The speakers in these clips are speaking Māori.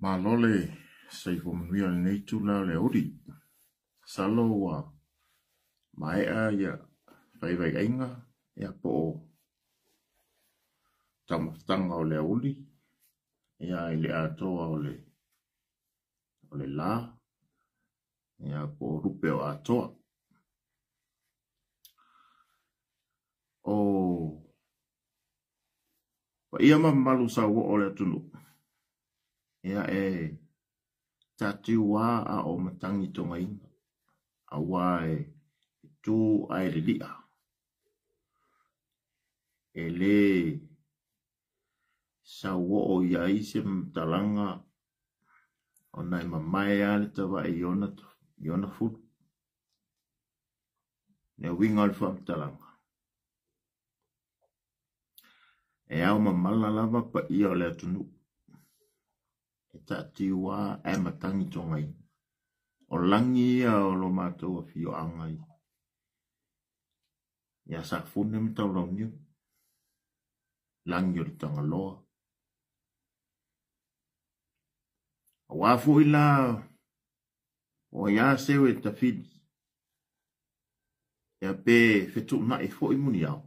Malole sei fo mia nei tu la le ori. Salo wa mai a ya vai vai inga ya po tanga o le uli ya ile atoa o le la ya po rupe o atoa. O pa ia malu sa wo o le tunu. Ya tati wa a o matangi tonga inga. A wae tu ai le lia. Ele sa wo o ia ise mtalanga o nai mamai ale tawa e iona fut. Ne winga alfa mtalanga. E au mamala lava pa ia o le atunu. E tati wa e matangi tonga inga. O langi ia o lo mātou a fio angai. Ia sa fune mtau rau niu. Langi o le tanga loa. A wafu ila o ia sewe ta fidi. Ia pe fetu na e fo imuni au.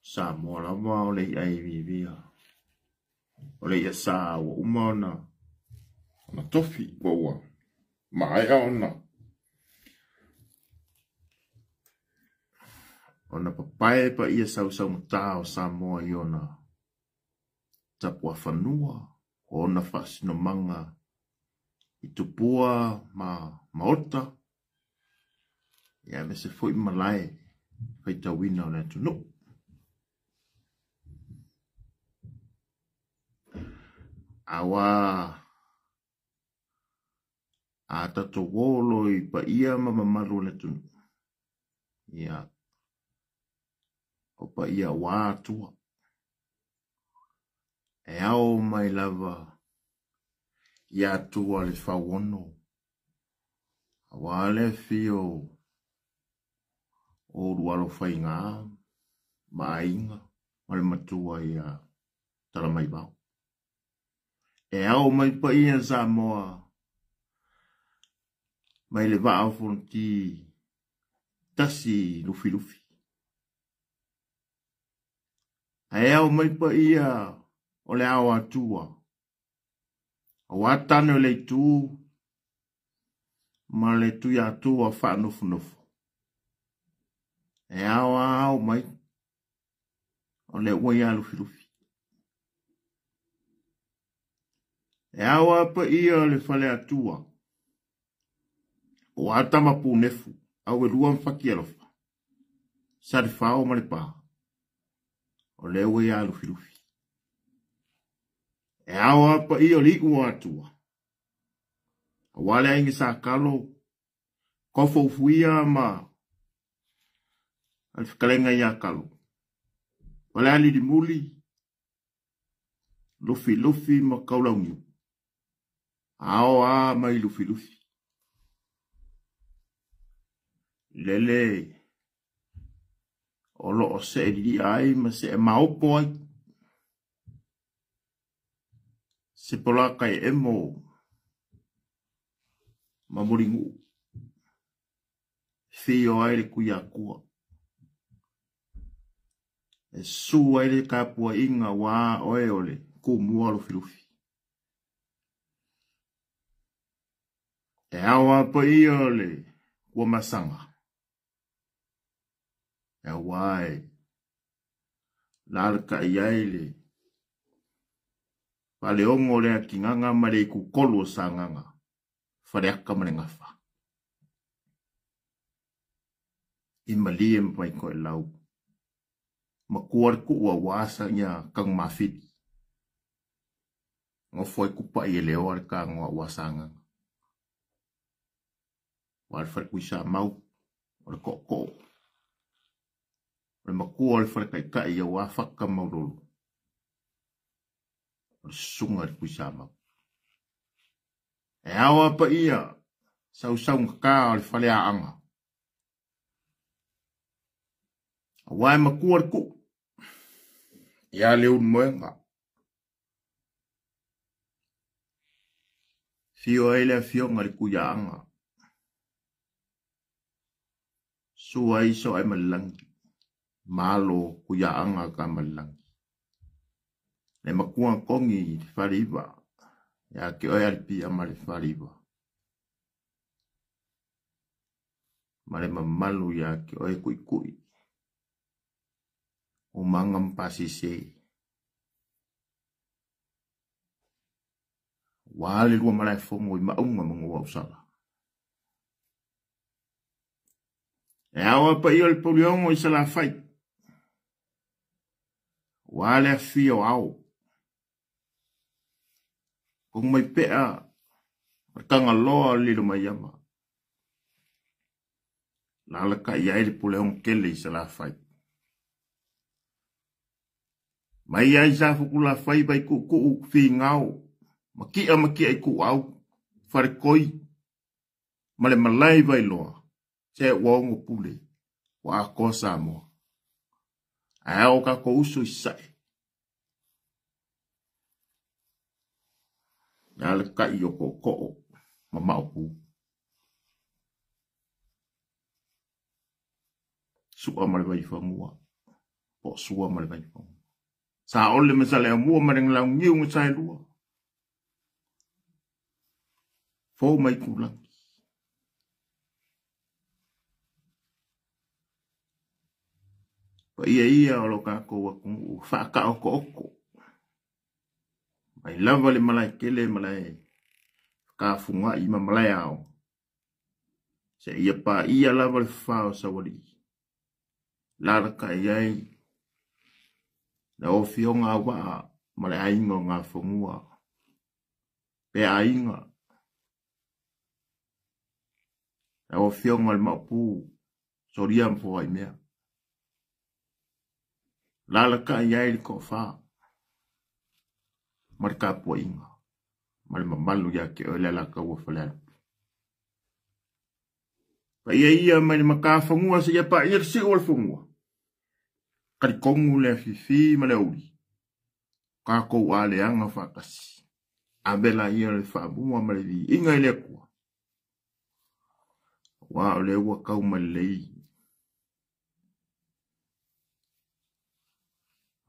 Sa mua lama o le ai vivia. O le ia sa o umana. Na tofi boa. Mai ona. Ona papai pa ia sau mtao sa moa iona. Tapua fanua. Ona fasino manga. Itupua maota. Ia me se foi malai. Fai tawina o le tunu. Awa. A tato wolo i pa ia mamamaru le tunu. Ia. O pa ia wātua. E au mai lava. Ia tua le whawono. A wale fio. O rualo whainga. Mainga. Wale matua ia. Tala mai bau. E au mai pa ia Samoa. Mai le vaa fonti. Tasi lufi. E au mai pa ia. O le awa atua. O watane o le tu. Ma le tu ya atua wha nofu. E au mai. O le ua ia lufi. E awa pa ia o le fale atua. O atama pu nefu. Au e rua mwhaki alofa. Sari whao ma le pā. O le ua ia lufi. E awa pa ia o li ua atua. O wale aingi sa kalo. Kofo ufuia ma. Al whakalenga ia kalo. Wale ali di muli. Lufi ma kaulaungu. Ao a mai lufi. Lele. Olo o se di ai ma se e maupo ai. Se polaka e emo. Mamuringu. Fio ai le kuia kua. E su ai le kapua inga wa oe ole. Ku mua lufi. E awa pa i ole. Kua masanga. E wae. Lalka i aile. Pale ongo le a kinganga ma le ku kolu o sanganga. Whareaka ma le ngafa. I malie mpai koe lau. Ma kuar ku ua wasa nia kang mafit. Ngo foi kupa i leo ar ka ngwa wasanganga. Wal far kuisa mau. Or koko. Or makua or far kai ia wafaka maurulu. Or sunga ar kuisa mau. E awa pa ia. Sau ngaka or fale a anga. Wai makua ar ku. Ia leun moenga. Fio ele fio ngali kuyaanga. Sua iso ai malangi. Malo kuyaanga ka malangi. Le makuang kongi fariba. Ya ke oi alpi amale fariba. Male mamalu ya ke oi kui. Umangam pasise. Wale lua malai fongo I maunga mungu wa usala. E awa pa iyo le poliongo isa la fai. Wale a fio au. Kung may pea. Matanga loa lilo mayama. Lalaka iai le poliongo kele isa la fai. Mai ai sa fuku la fai bai ku fi ngau. Makia I ku au. Fare koi. Male malai vai loa. Se wongo pule. Wa kosa mo. Ao ka ko uso isai. Yale ka iyo ko. Mama opu. Sua male vai famua. Po sua male vai famua. Sa ole mesale mua mareng lang ngiu ngisai lua. Fo mai kulang. Pa ia olo ka ko waku whaka oko. Mai lava le malai kele malai. Ka funga I malai ao. Se ia pa ia lava le whao sa wali. Lara ka iai. Na o fionga wa malai ainga ngā whangua. Pe ainga. Na o fionga le mapu. Soria mpo ai mea. Lala ka iai ko fa. Marka po inga. Mal mamalu ya ke ole la ka wo fala. Pa ia mai makafangua se ia pa ir si ol fungua. Kari kongu le fifi male uli. Ka ko ale anga fakasi. Abela ia le fa bua male vi inga ile ko. Wa ole wa ka male.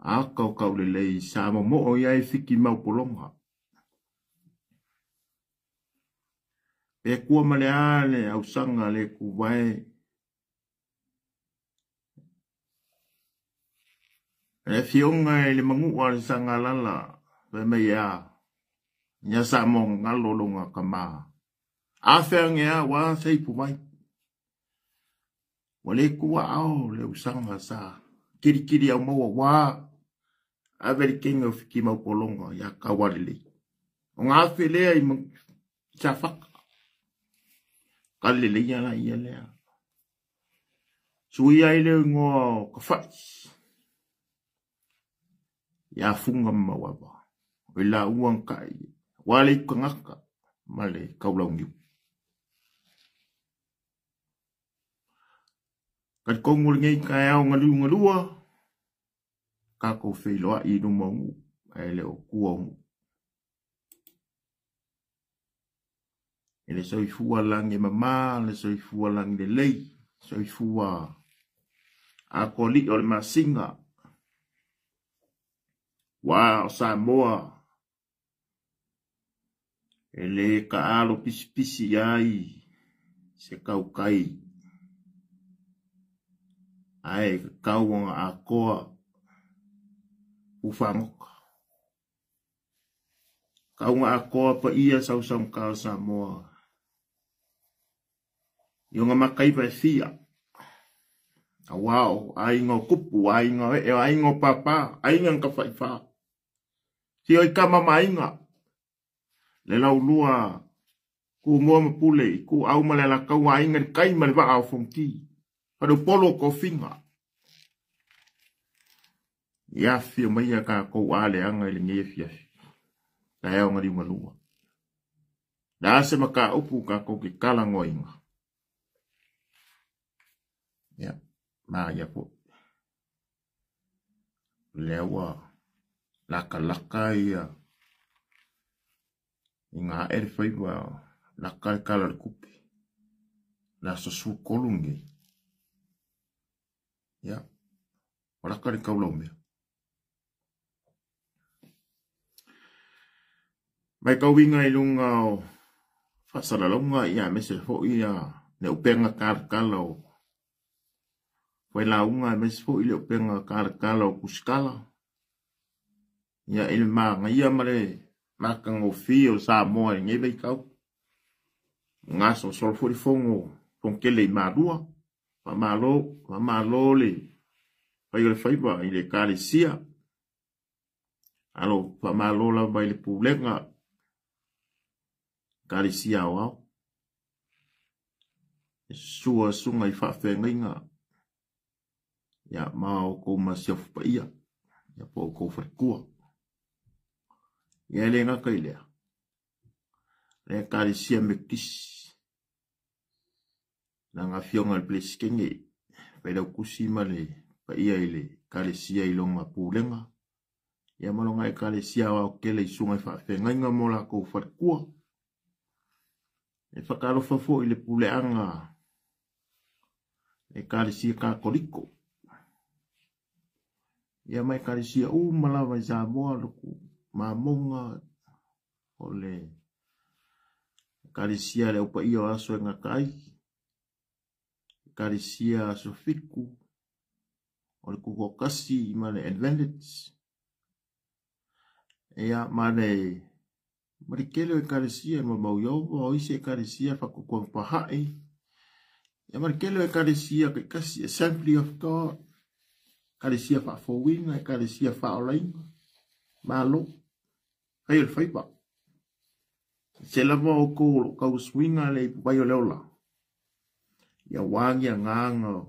Akau kau le lei sa mo o ia fiki mau polonga. E kua male ale au sanga le kuwai. E fionga le mangua le sanga lala. Ve me ya. Nya sa mo ngalolonga kama. Afengea wa sei pumai. Wale kua au le usanga sa. Kiri au maua wa. Averi king of kima polonga ya kawalili. Nga fele I chafak. Kalili ya la iya lea. Suya ile ngo kafai. Ya funga mawaba. Wila uang kai. Wale kangaka. Male kaulaungiu. Kat kongul ngai kaya ngalua. Kako wheloa I numongu. Ele o kuongu. Ele soifua lang mama. Ele soifua lang de lei. Soifua. Ako li o le masinga. Wa Samoa. Ele ka alo pisi ai. Se kaukai. Ai kauanga akoa. Ufangoka. Kaunga akoa pa ia sausang ka Samoa. Yonga makai pa fia. Wow, ainga kupu, ainga papa, ainga kafaifa. Si oi kama mainga. Le lau lua. Ku mua mapule, ku au malela kau ainga kai maliwa au fongki. Pado polo ko finga. Ya fia maya ka kou ale anga ili nge fia. Kaya ngari ngalua. Da se maka upu ka kou ki kala ngoinga. Ya, ma ya po. Lewa. Laka ia. Inga faiba la kala le kupi. La sasu kolungi. Ya. Wala kare kaulome. Mai kawinga ilunga o fasalalonga ia mese fo ia ne upenga kala o foi la unga mese fo ile upenga kala o kuskala. Ia ilma ngia male makang o fio sa mo ngai vai kau. Ngaso sol fo fongo fonkele madua. Pamalo le pai le faiba ile kalisia. Alo pamalo la bai le pulenga kalisia wao. Sua sunga I whawhenga ia mao ko masiafu pa ia ia po ko whakua ia le ngaka ilea le kalisia me kisi na ngā whionga le plesi kenge paida kusima le pa ia ile kalisia ilonga pulenga ia malonga I kalisia wao kele sunga I whawhenga mola ko whakua e whakarofa fo ile puleanga e kalisia ka koriko. Ia mai kalisia malawa I Samoa luku mamonga ole kalisia le upa ia aso nga kai. Kalisia sofiku ole kukokasi mane advantage. Ia mane marikele e kalisia mau yobo o ise kalisia whakukuang pahai. Ia marikele e kalisia ke kasi Assembly of God. Kalisia whafowinga e kalisia whaolainga. Malo. Hei le whaipa. Se lava o ko kau swinga le ipupai o leola. Ia wangi a nganga.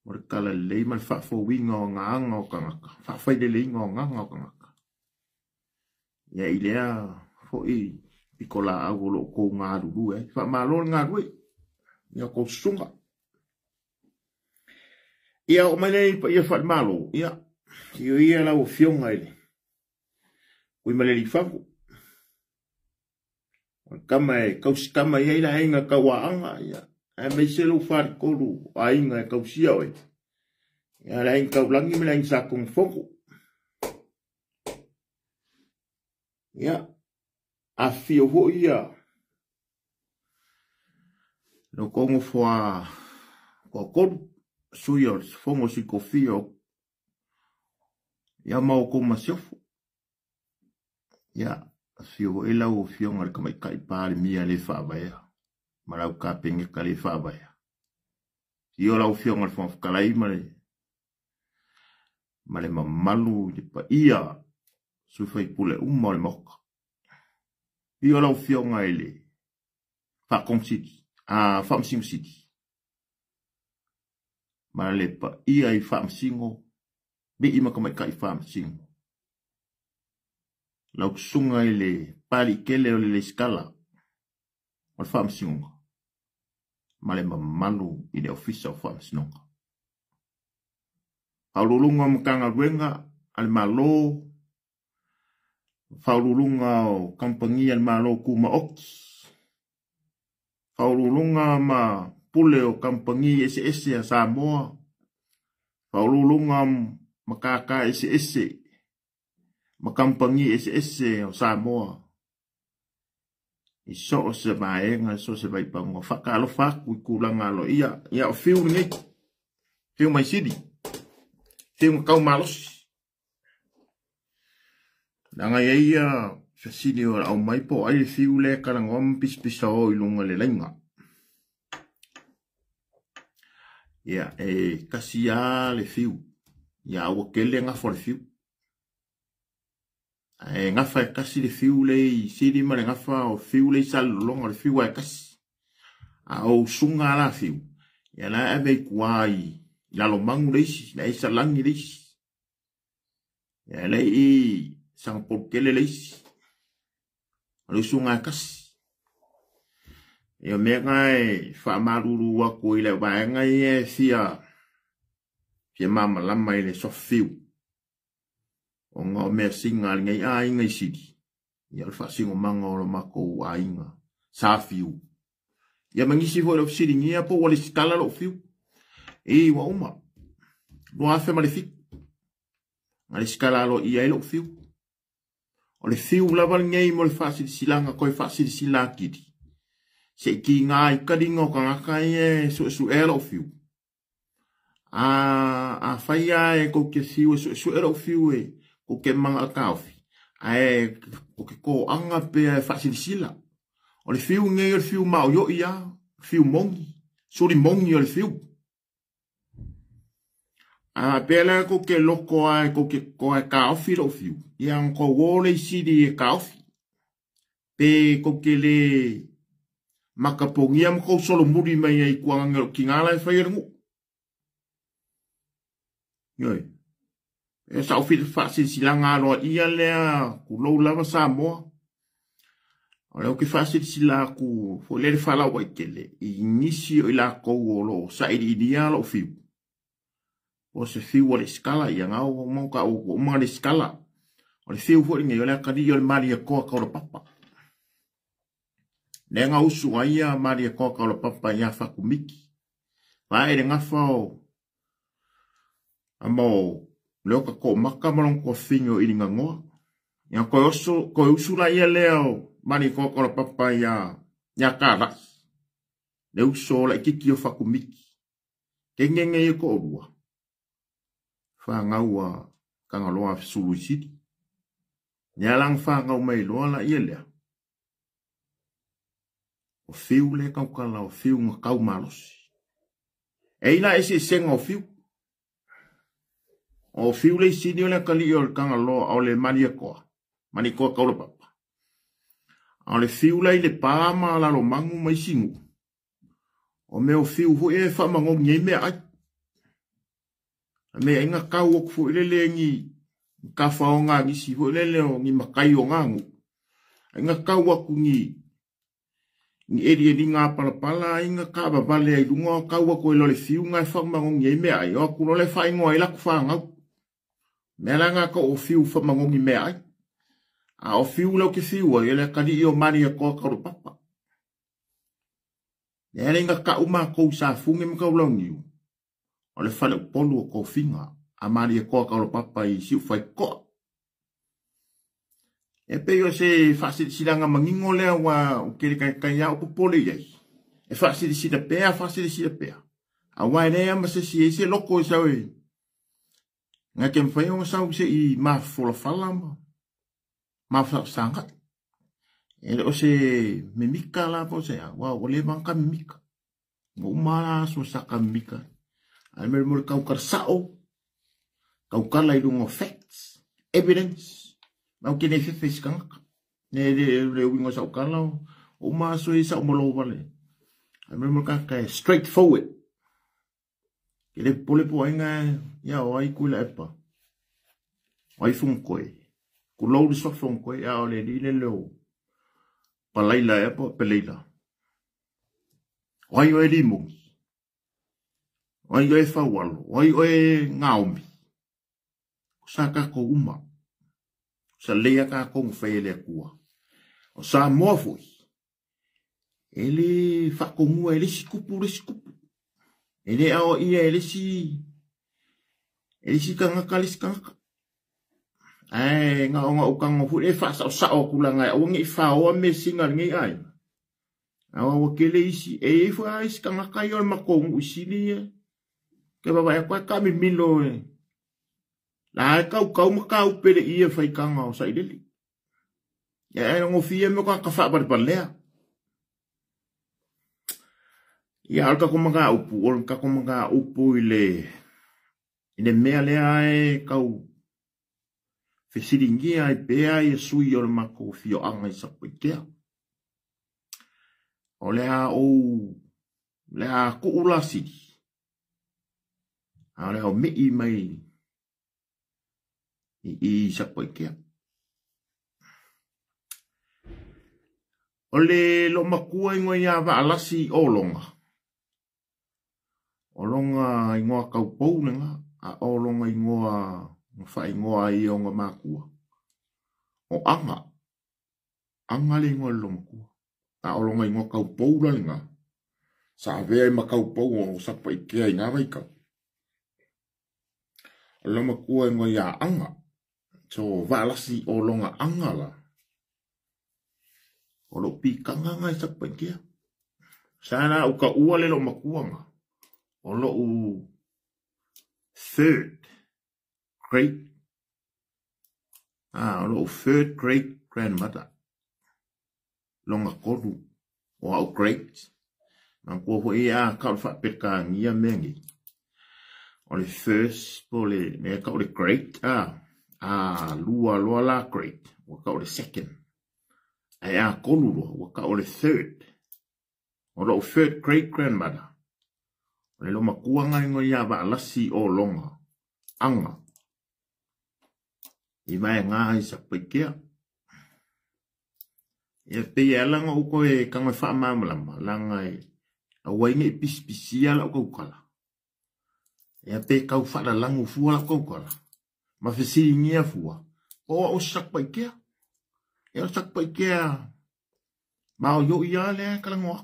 Marikala lei mal whafowinga o nganga o kangaka. Whawhaide leinga o nganga o kangaka. Ia ilea fo I pikola au lo ko ngā ruru e. Whamalo ngā rui. Ia ko sunga. Ia o mai nei pa ia what malo. Ia lau whionga ele. Kui maleli whaku. Kama ia ila inga kawaanga. E mei selu whare koru a inga e kausia oe. Ia la inga kaulangi me la inga sakong whongo. Ia. A whio ho ia. No kongo fwa ko koru. Suyo fongo si kofio ia mau ko masiofu ia fio ela o fio ngal kamai kai pale mia le fabaya marau ka penge kale fabaya io la o fio ngal fon kalai male mamalu de pa ia su fai pule le moka io la o fio ngal fa komsiti a famsim city ma le pa ia I whamsingo, be ima kamai kai whamsingo. Lau sunga I le pari kele o le skala, o le whamsingo. Ma le mamalu I le ofisa o whamsinonga. Haululunga mkanga ruenga, al malo, haululunga o kampangi al malo kuma oki. Haululunga ma pule o kampangi ese a Samoa. Paululunga makaka ese. Makampangi ese o Samoa. I so se maenga so se vai pango. Whakalo whaku I kulanga alo. Ia o whiu ngai. Whiu mai sidi. Whiu makau malos. Nanga ia fasini o au mai po ai whiu le karangom pispisa o ilunga le lainga. Ia kasia le fiu. Ia awa kele nga for fiu. Nga fa kasi le fiu le siri ma le nga fa o fiu le salolonga le fiu kasi. Au sunga la fiu. Ia la ave kuai. La lo mangu leisi. La isa langi leisi. Ia la sang por kele leisi. Alu sunga kasi. Ia mea ngai whamaruru wako I le waenga I fia mama lama I le sofiu. O ngā mea singa ngai a ingai sidi. Ia le whaasingo manga o lo mako a inga. Sa fiu. Ia mangisi fo le fsiringia po wale skala lo fiu. E wa uma. Lo afe malefik. Ngale skala lo ia lo fiu. O le fiu lava ngei mo le whaasiri silanga koe whaasiri silakiri. Se ki ngā i karinga o ka ngaka e su e lo fiu. A whaia e ko ke fiu su e lo fiu e ko ke manga kaufi. Ai o ke ko anga pe whaasiri sila. O le fiu ngei o le fiu mao yo ia. Fiu mongi. Suri mongi o le fiu. Pela ko ke loko ai ko ke ko ai kaufi lo fiu. Ia ko wole sidi e kaufi. Pe ko ke le makapongia mo ko solo muri mai ai kuanga ki ngala e whai ngu. Yoi. E sa ofi whaasi silanga aloa ia lea ku lou lava sa moa. O leo ke whaasi sila ku fo le whala wai kele. I nisi o ila kou o lo sa iri idia lo fiu. O se fiu o le skala ia ngau o mauka o mga le skala. O le fiu fo inge o lea kari o le maria koa kaura papa. Nenga usu aia maria koa kaura papa ia whakumiki. Vai re ngafa o amo leo ka ko maka malong ko fingo i ringa ngoa. Ia ko usu la ia leo maria koa kaura papa ia karas. Le usu la ikiki o whakumiki. Kengenge i ko orua. Whangaua kangaloa sulu siti. Nialang whangau mai loa la ia lea. O fiu le kaukala o fiu nga kau malosi. Eina ese senga o fiu. O fiu le sini o le kali o le kangaloa o le mania koa. Mani koa kaula papa. O le fiu le le pāma la lo mangu mai singu. O me o fiu hu e whamango ngei mea ai. Me inga kau o kufu ilele ngi ka whao ngā ngisi hu ilele o ngi makai o ngangu. Inga kau aku ngi eri eri ngā palapala inga ka babale ai lunga o kau ako ilo le fiu ngai whamango ngei mea ai. O kuno le whaingoa ila ku whangau. Mea ngā ka o fiu whamango ngi mea ai. A o fiu lau ke fiu ai ele kari i o mani a koa kauro papa. Nea inga ka uma kou sa funge mga ulau niu. O le whale polu o kou finga. A mani a koa kauro papa i siu whai koa. E peo se whaasiri siranga mangingo lea wa o kere kai au popole iai. E whaasiri sira pea, whaasiri sira pea. A wai rea ma se si e se loko e sau e. Ngā ke mwhai o sau se i maa whola whala ma. Maa whala sangat. E le o se mimika la po se a. Wa o le manka mimika. Ngō umara so saka mimika. A mere mure kaukar sao. Kaukar lai rungo facts. Evidence. Mau kene fefe skangaka. Ne le wingo sa ukala o maso i sa umolo vale. I remember ka straightforward. Kele pole po inga ya o ai kula epa. Ai fun koe. Ku lo di so fun koe ya o le di le lo. Palaila epa peleila. Ai o e limungi. Ai o e fawalo. Ai o e ngaumi. Saka ko uma. Sa lea ka kong whaele kua. O sa mofui. Ele whakomua ele si kupu. Ele ao ia ele si kangaka. Ai, nga o nga ukanga fu e whasa o sao kulanga. O ngi whaoa me singa ngi ai. Awa wakele isi. E wha isi kangaka i o makongu isini e. Ke baba e kwa kami milo e. La kau makau pere ia fai kanga o saideli. Ya e ngofia me ka wha barbalea. Ia alka ko mga upu, alka ko mga upu ile mea lea e kau fesiringia e pea e sui o le mako fio anga i sapoitea. O lea ku ula sidi. A lea o mei mai i sapoitea. O le lo makua ingoa ia wa alasi o longa. O longa ingoa kaupou nenga. A o longa ingoa wha ingoa i o nga makua. O anga. angale ngol lo makua ta olonga ngo kau poula linga sa vea ma kau pou o sa pa ike ai nga vai ka lo makua ngo ya anga so valasi olonga angala o lo pikanga ngai sa pa ike sana u ka ua le lo makua nga o lo u third great grandmother longa kodu o au great nang ko ho ia ka fa peka ngia mengi o le first po le ne ka o le great lua la great o ka o le second ai a kolu o ka o le third o lo third great grandmother o le lo makuanga ngo ia ba lasi o longa anga i mai nga i sa pekea e pe langa o ko e kanga fa mamlama langa e awai nge pispisia la ko kala e pe ka fa la langu fu la ko kala ma fe si ngia fu o sak pekea e sak pekea ma o yo ia le kala ngo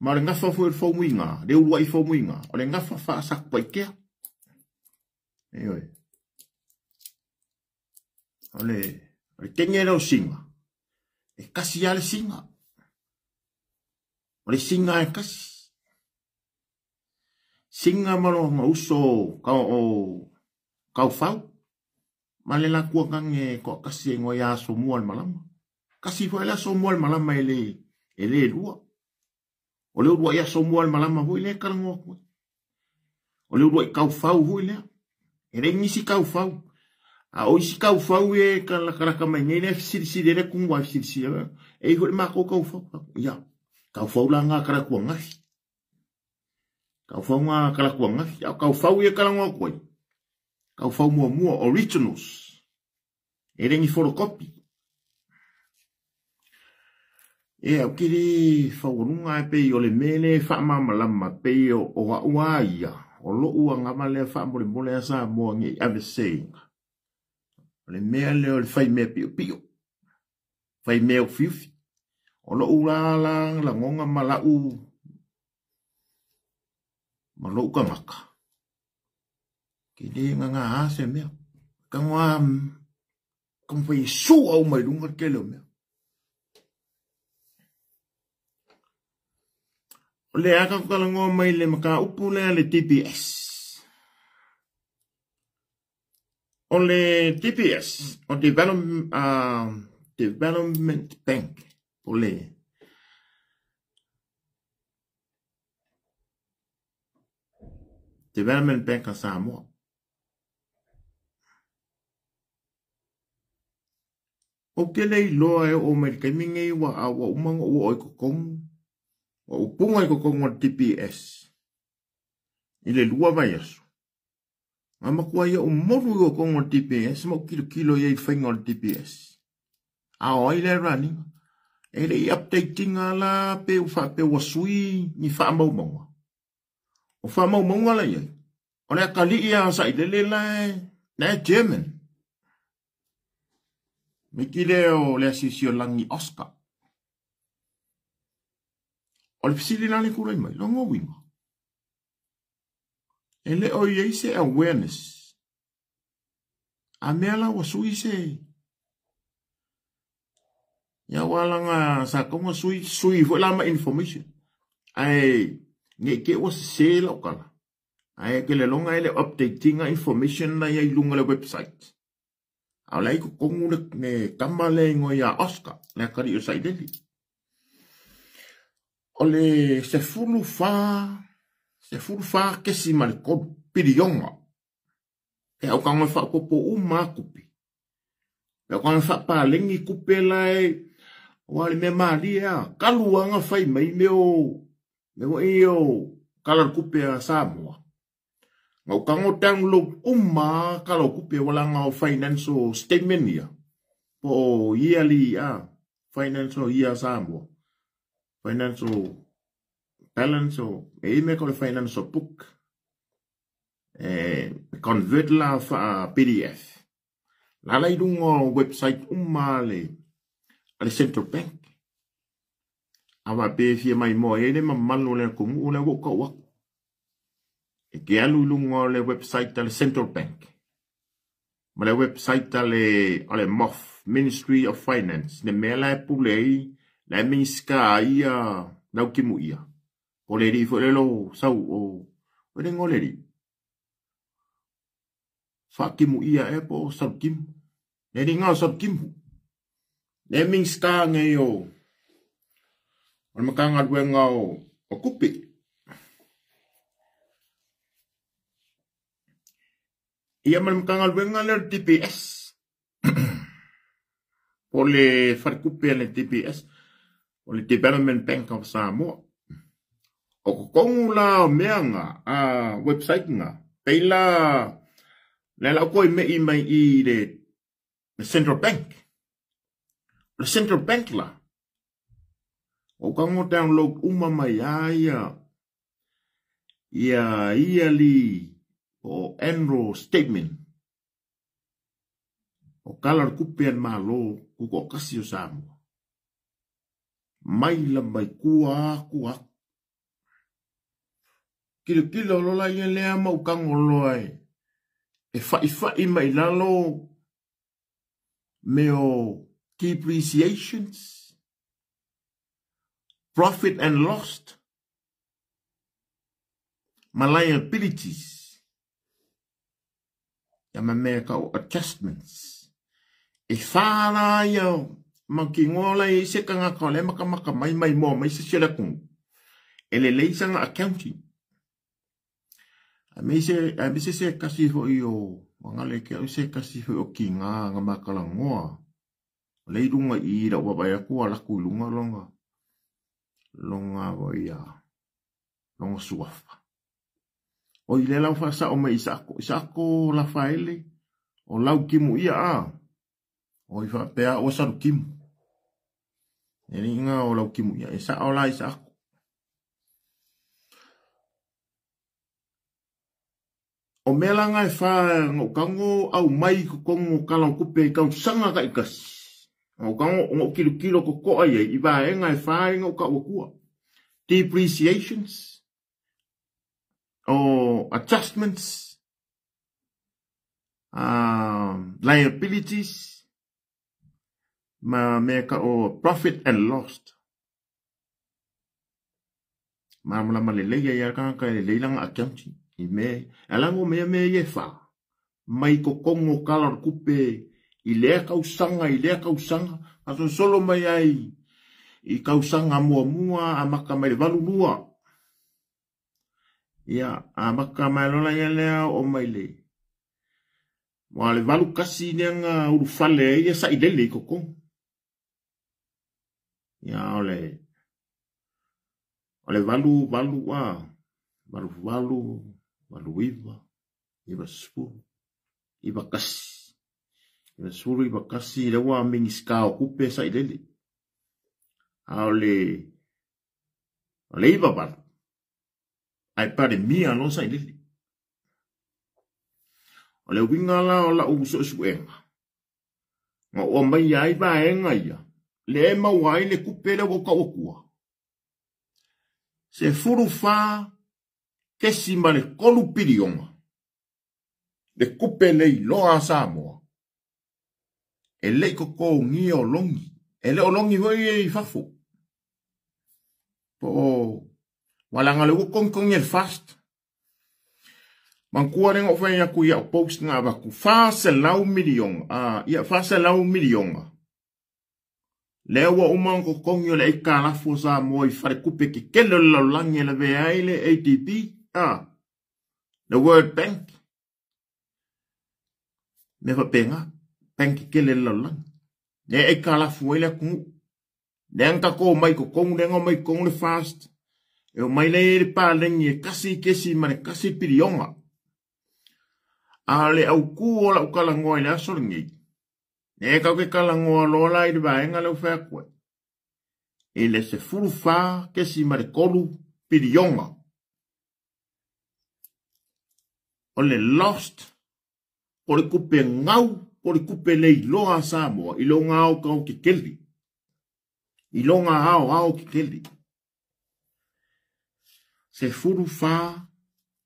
ma le ngafa fo muinga de u wai fo muinga o le ngafa fa sak pekea e oi ole tengero singa e kasi ale singa ole singa e kasi singa malo nga uso ka fau male la ku gange ko kasi ngo ya so mual malama kasi fo la so mual malama ele lua ole lua ya so mual malama ho ile kala ngo ole lua ka fau ho ile ele ngisi ka fau a o isi kau fau e kala ka mai ne si de ku wa si e ho ma ko kau fau ya kau fau la nga kala ku nga kau fau nga kala ku nga kau fau e kala ngo ko kau fau mo originals e rengi photocopy e o kiri fau nga pe o le mele fa mama lama pe o wa ia o lo u nga male fa mo le sa mo ngi ave saying le mea leo le fai mea pio pio. Fai mea fiufi. O lo ulalang la ngonga malau. Malau ka maka. Kide nga nga hase mea. Kangwa kang fai su au mai dunga kelo mea. O le aka kalangoa mai le maka upu le TPS. On le TPS, on Development Bank, pour les Development Bank à Samoa. O ke lei loa e o mai kaimingi wa umanga o kokong, wa upunga kokong o TPS. Ile lua vai asu. Ama kua ia o moru o kongo TPS, mo kilo ia i whainga o TPS. A o ile running. E le i updating ala pe u wha pe wasui ni wha maumaunga. O wha maumaunga la iai. O le akali ia sa i lele lai, na German. Me kile o le asisio langi Oscar. O le pisili lani kurai mai, longo winga. Ele o ye se awareness. A mela wa sui se. Ya walanga sa konga sui fo lama information. Ai nge ke was se lo kala. Ai ke le longa ele updating information na ya ilunga le website. Ala ko kongu ne kamale ngo ya Oscar na kari o sai deli. Ole se fulu fa ke si mal ko pirionga. E au kanga fa ko po uma kupi. E au kanga fa pa lengi kupe lai wale me maria kaluanga fai mai meo eo kala kupe a Samoa. Ngau kango download uma kala kupe wala ngau financial statement ia. Po yearly financial year Samoa. Financial balance o me ko financial book convert la fa PDF la lai dungo website umale le Central Bank. Awa pe fia mai mo ele mamalo le kumu le woka wa. E ke alu lungo le website le Central Bank. Ma le website le MOF, Ministry of Finance, ne mela pulei la minska ia na kimu ia. O le ri fo le lo sau o le ngoleri. Fa kimu ia e po sau kim. Ne ri ngau sau kim. Ne minska nge yo. O makanga due ngau o kupi. Ia makanga due ngau le TPS. O le farkupe le TPS. O le Development Bank of Samoa. O kongu la meanga a website nga. Peila le la koi me i mai i le Central Bank. Le Central Bank la. O kango download uma mai ia li o annual statement. O kala kupian malo kuko kasi o Samoa. Mai la mai kua. Kilo lola ia lea mau kango loai. E fai mai lalo meo depreciations, profit and loss, my liabilities, ya mea kau adjustments. E whāna ia makingola i se kanga kale maka mai mo mai se sila kung. Ele leisanga accounting. A me se kasi ho i o wangale ke o se kasi ho o ki ngā makalangoa. Lei runga i ra wabaya kua laku lunga longa o ia longa suafa. O i le lau whasa o me isako la whaele o lau kimu ia a. O i whapea o saru kimu. E ringa o lau kimu ia. E sa o la isako. O mela ngai wha ngau kango au mai ko kongo kalau kupe kau sanga ka ikas. Ngau kango ngau kilo ko koa ye i wa e ngai wha ngau ka wakua. Depreciations or adjustments, liabilities, ma meka o profit and loss. Ma mula maleleia ya ka leilang accounting. I me, alango me ye fa. Mai ko kongo kalar kupe, i lea kausanga, aso solo mai ai, i kausanga mua, a maka mai valu lua. Ia, a maka mai lola ia lea o mai le. Wa le valu kasi nenga urufale, ia sa ilele ko kong. Ia, ole valu, Waluiva, iba spuru, iba kasi, lewa mingiskao kupe sa ilele. Ole iba bal, ai pare mia no sa ilele. Ole wingala ola uso suenga. Nga o mai ai ba enga ia, le mawai le kupe le woka wakua. Se furu fa, kesi ma le kolu pirionga. Le kupe lei loa Samoa. E lei koko ngi o longi. E le o longi hoi e fafu. Po walanga le ukong el fast. Mankua rengo fai aku ia post nga baku. Fase lau milionga. Ia fase lau milionga. Lewa umang kokong yo le ika lafu Samoa i fare kupe ki kele lau langi le vea ile ADB. The World Bank. Never penga. Bank kele lalang. Ne e kala fuele kung. Ne ang tako mai ko kong ne mai kong le fast. E o mai le pa lengi e kasi kesi mane kasi pirionga. Ale au ku ola ukala ngoi le asor ngi. Ne e kau ke kala ngoa lola i ba enga le ufea kwe. E le se furu fa kesi mane kolu pirionga. O le lost, o le kupe ngau, o le kupe lei loa Samoa, i lo ngau kau ke keli. I longa hao ki kele. Se furu fa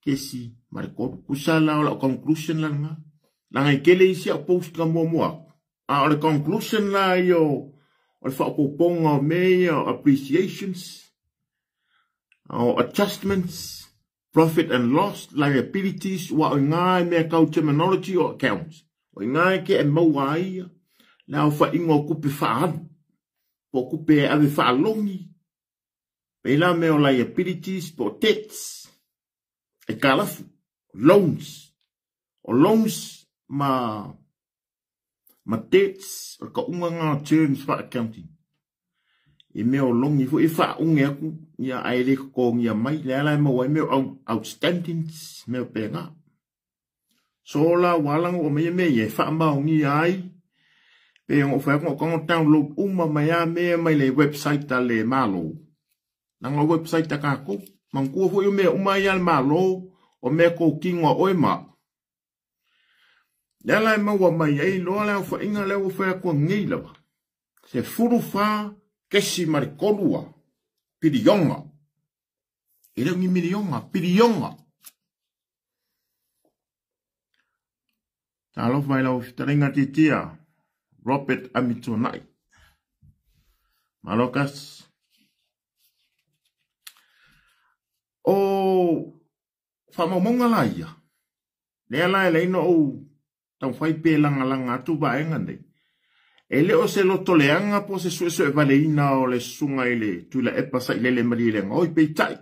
kesi marikodu kusala o la conclusion la nga. La ngai kele isi a post ka mua. O la conclusion la yo o le whaopoponga o mea o appreciations o adjustments, profit and loss, liabilities, wa o ngai mea kau terminology o accounts. O ngai ke e maua ia la o whaingo kupe whaanu. Po kupe e ave whaalongi. Pela me o liabilities po debts. E kalafu. Loans. O loans ma debts. O ka unga ngā terms for accounting. E me o longi fu. E wha unge aku. Ia aere ko ngia mai. Le ala ma wai me o outstandings. Me o penga. So la walang o me e wha maungi ai. Pe ngo fa ko ko download mai me le website ta le malo. Nang website ta ka ko man ko fo me ya malo o me ko kingo o ma. Ya la wa mai ai lo la fo inga le fa ko ngi la. Se furu fa kesi mar kolua. Pidionga. Ele ngi milionga pidionga. Ta lo vai la uftaringa titia. Robert Amitonai. Malokas. O whamamonga laia. Lea lai leino o tau whai pē langa atu baenga nei. E le o se loto leanga po se sueso e valeina o le sunga ile tuila e pasa ile le mari lenga. Oi peitai.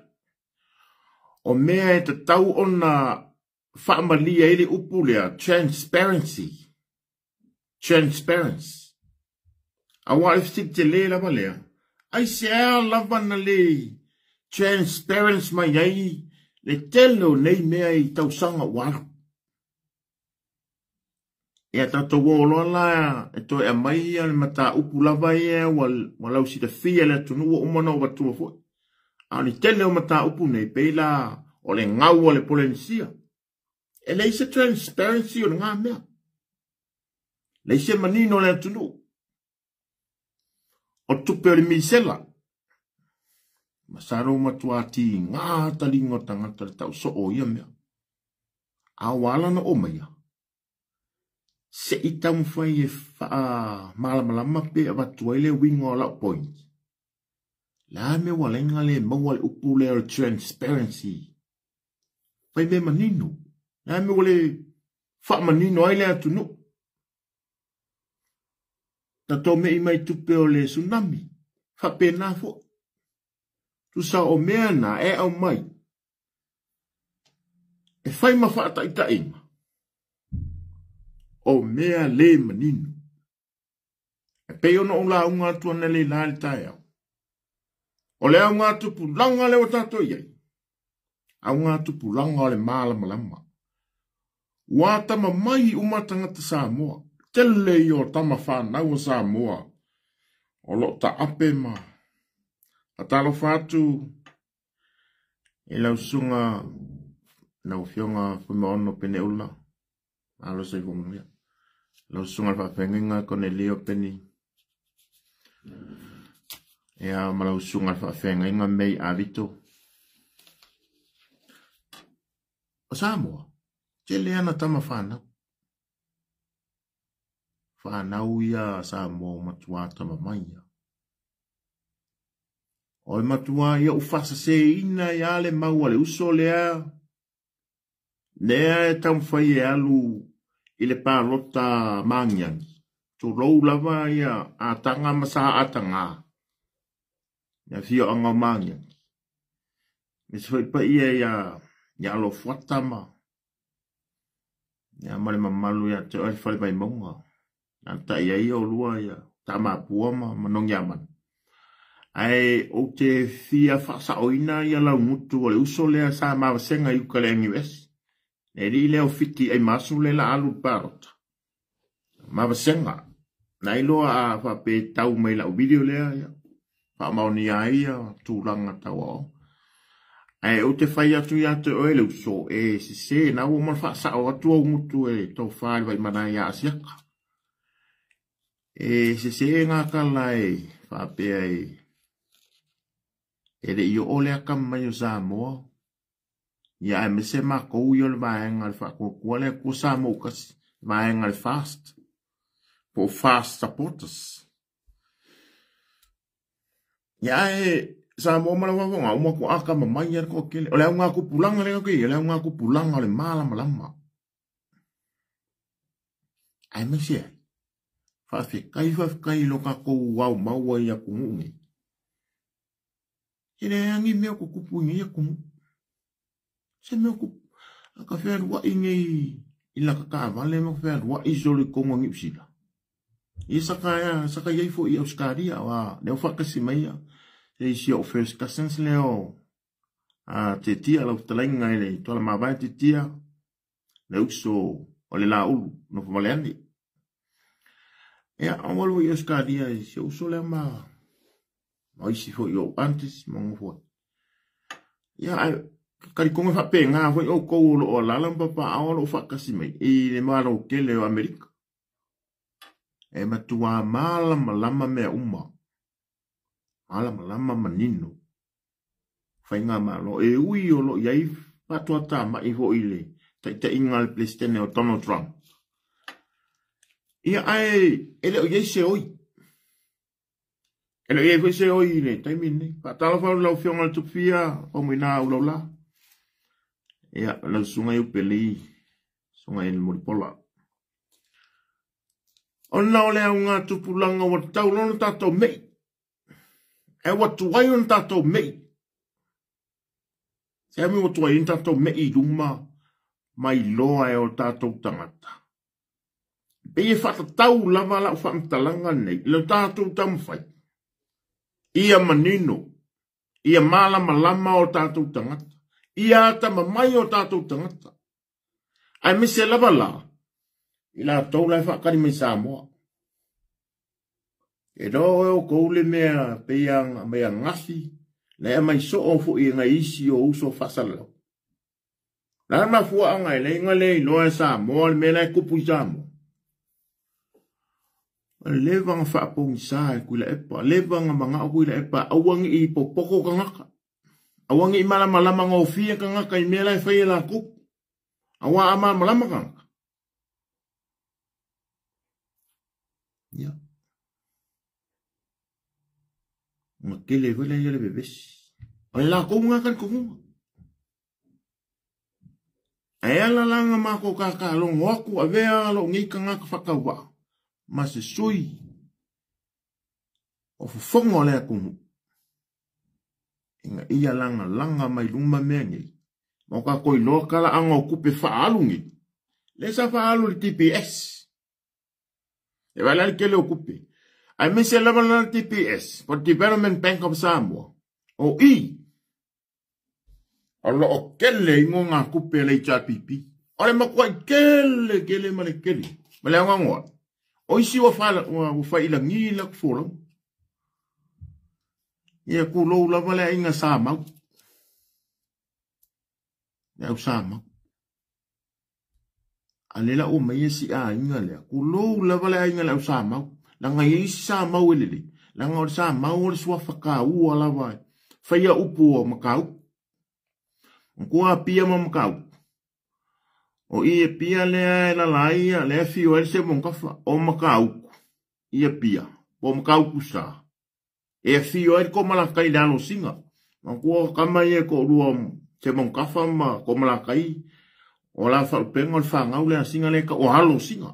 O mea e te tau ona whaamalia ile upulea. Transparency. Transparency. Awa if tik te le lava lea. Ai se lava na le transparency mai ai. Le telo nei mea I tausanga waru. E a tato wolo la e to e mai le mata upu lava ia walau si te fia le tunu o umana o batua foi. A ni tele o mata upu nei peila o le ngau o le polensia. E le isa transparency o le ngā mea. Le se manino le tunu. O tupe o le misela. Masaro matuati ngā talingo tangata le tau so o ia mea. A wala na o maia. Se I tamu whai e wha malamalama pe a watua le wingo o lau point. La me walenga le maua le upu le o transparency. Whai me manino. La me wale wha manino ai le atunu. Tato me I mai tupe o le tsunami. Whape nā fo. Tu sa o mea nā e au mai. E whai ma whaata I ta inga. O mea le manino. E peo no o la unga atu ana le lali tae au. O le unga atu pulanga le o tato iai. A unga atu pulanga o le malamalama. Wata ma mai umatangata Samoa. Tele yo tama whanau o Samoa. O lo ta ape ma. A talo whatu. E lau sunga. Nau fionga fumaono pene ula. Alo se kumia. Lau sunga whawhenginga kone leo peni. Ea malau sunga whawhenginga mei avito. O Samoa. Tele ana tama whanau. Whanau ia Samoa matua tama maia. Oi matua ia ufasa se ina ia le maua le uso lea. Lea e tamwhai e alu I le pālota mangiangi. To rou lava ia a tanga masa atanga. Ia fio anga mangiangi. Me se whai pa ia alo fuatama. Ia male mamalu ia te oi whai mai maunga. Nanta ia o lua ia tama puama manongi aman. Ai o te fia whasa oina ia lau mutu o le uso lea sa mawasenga I uka le NUS. E ri leo fiti ai masu le la alu parota. Mawasenga. Nai loa a whape tau mai lau video lea ia. Wha maoni ia tūranga tau o. Ai o te whai atu ia te oele uso e se na o man whasa o atu au mutu e tau whai vai mana ia asiaka. E se ngā kala e whape ai E le io ole aka mai o Samoa. Ia e me se mako io le vaenga le whakokua le ko Samoa kasi vaenga le fast. Po fast supporters. Ia e Samoa mala wawanga uma ko aka mamai ar ko kele. Ole unga ko pulanga le ke, ole unga ko pulanga le mala malama. Ai me se. Fa kai lo ka ko wau maua ia kumungi. Ine angi mea ko kupungi ia kumu. Se mea ko aka whea rua ingi ila kakawale mea whea rua isole kongo ngipsila. I saka iei fo i auskaria wa leo whakasi maia. E isi o first cousins leo te tia lau talainga ele tola mawai te tia le ukso o le la ulu no fumaleani. Ea awalu i auskaria i se uso leo maa. O isi fo yo antes mongo fo. Ya kari konga fa pe nga fo o ko o lalam papa o fa kasi mai e le malo ke le Amerika. E matua malama me umma. Malama manino. Fa nga malo e ui o lo yai patua ta ma i fo ile. Ta ingal plestene o Donald Trump. Ia ai ele o yai se oi. Ele e se oi ne taimine pa tala fa lo fiona tu fia o mina o la ya la sunga u peli sunga el muripola ona ole unga tu pulanga wa tau lo tato me e wa tu wai on tato me se mi wa tu wai tato me I duma mai loa e o tato tangata pe e fa tau lava la fa mtalanga nei lo tato tamfai ia manino, ia malama o tātou tangata, ia tama mai o tātou tangata. Ai me se lava la, I la tau lai whakari me Samoa. E roe o koule mea peyanga mea ngasi, le mai so o fu I nga isi o uso whasalau. La ma fua anga le inga le loa Samoa, le mea lai kupu Samoa. Levanga whaapong sae kuila epa, levanga mga o kuila epa, awangi I popoko kangaka. Awangi I malama ngā ofia kangaka I mea lai whaia la kupu. Awa ama malama kangaka. Ya. Makele wala ia le bebesi. Ai la kunga kan kunga. Ai ala langa mako kaka lo ngoku avea lo ngi kangaka whakawa. Ma se sui o fongo le kungu inga ia langa mai luma mengi mo ka koi lo kala anga kupe faalungi le sa faalu le TPS e wala ke le kupe ai me se lava na TPS for Development Bank of Samoa o I allo o kele ngonga kupe le chapipi ole makwai kele male kele male ngwa o isi wa fala wa faila ngila kufolo ia ku lo la vale inga sama ya sama alela o mai si a inga le ku lo la vale inga la sama la ngai sama welele la ngor sama o swa faka u ala vai faia upu makau ku a pia makau o ia pia le la laia le fio el se monkafa o makau ia pia o makau kusa e fio el ko mala kai dano singa ko kama ye ko ruom se monkafa ma ko mala kai o la fa pengo fa ngau le singa le ka o halo singa